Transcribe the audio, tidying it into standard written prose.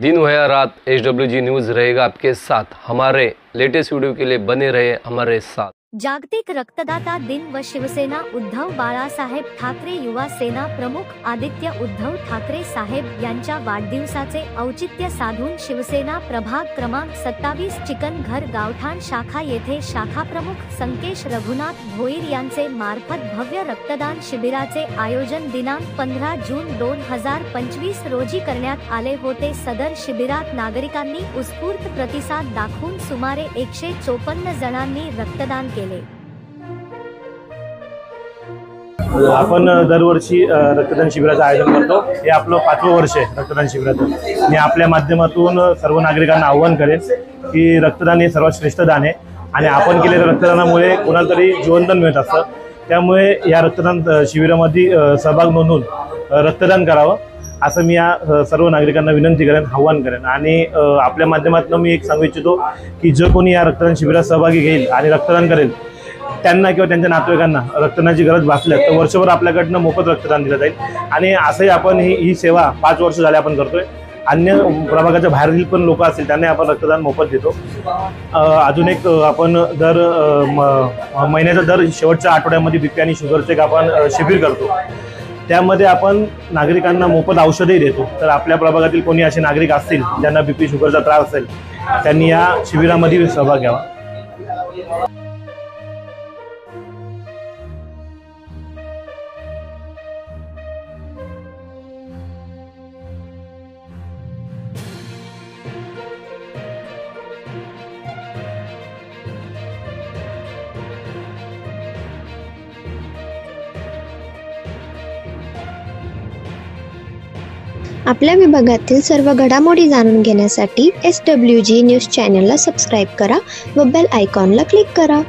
दिन हो या रात HWG न्यूज़ रहेगा आपके साथ। हमारे लेटेस्ट वीडियो के लिए बने रहे हमारे साथ। जागतिक रक्तदाता दिन व शिवसेना उद्धव बाळासाहेब ठाकरे युवा सेना प्रमुख आदित्य उद्धव ठाकरे साहेब यांच्या वाढदिवसाचे औचित्य साधून शिवसेना प्रभाग क्रमांक 27 चिकनघर गावठाण शाखा येथे शाखा प्रमुख संकेश रघुनाथ भोईर यांचे मार्फत भव्य रक्तदान शिबिराचे आयोजन दिनांक 15 जून 2025 रोजी करण्यात आले होते। सदर शिबिरात नागरिकांनी उत्स्फूर्त प्रतिसाद दाखवून सुमारे 154 जणांनी रक्तदान केले। आपण दरवर्षी रक्तदान शिबिराचं आयोजन करतो। हे आपलं 5वं वर्ष आहे रक्तदान शिबिराचं। मी आपल्या माध्यमातून सर्व नागरिकांना आवाहन करेन की रक्तदान हे सर्वात श्रेष्ठ दान आहे आणि आपण केलेल्या रक्तदानामुळे कोणाला तरी जीवनदान मिळत असतं। त्यामुळे या रक्तदान शिबिरामध्ये सहभाग नोंदवून रक्तदान करावं असं मी या सर्व नागरिकांना विनंती करेन, आवाहन करेन। आणि आपल्या माध्यमातून मी एक सांगू इच्छितो की जो कोणी या रक्तदान शिबिरात सहभागी घेईल आणि रक्तदान करेल त्यांना किंवा त्यांच्या नातेवाईकांना रक्तदानाची गरज भासल्यास तर वर्षभर आपल्याकडनं मोफत रक्तदान दिलं जाईल। आणि असंही आपण ही सेवा 5 वर्ष झाले आपण करतोय। अन्य प्रभागाच्या बाहेरील पण लोक असतील त्यांना आपण रक्तदान मोफत देतो। अजून एक आपण दर महिन्याचा दर शेवटच्या आठवड्यामध्ये बीपी आणि शुगरचे एक आपण शिबिर करतो। त्यामध्ये आपण नागरिकांना मोफत औषधही देतो। तर आपल्या प्रभागातील कोणी असे नागरिक असतील ज्यांना बीपी शुगरचा त्रास असेल त्यांनी या शिबिरामध्ये सहभाग घ्यावा। आपल्या विभागातील सर्व घडामोडी जाणून घेण्यासाठी SWG न्यूज चॅनलला सबस्क्राइब करा व बेल आयकॉनला क्लिक करा।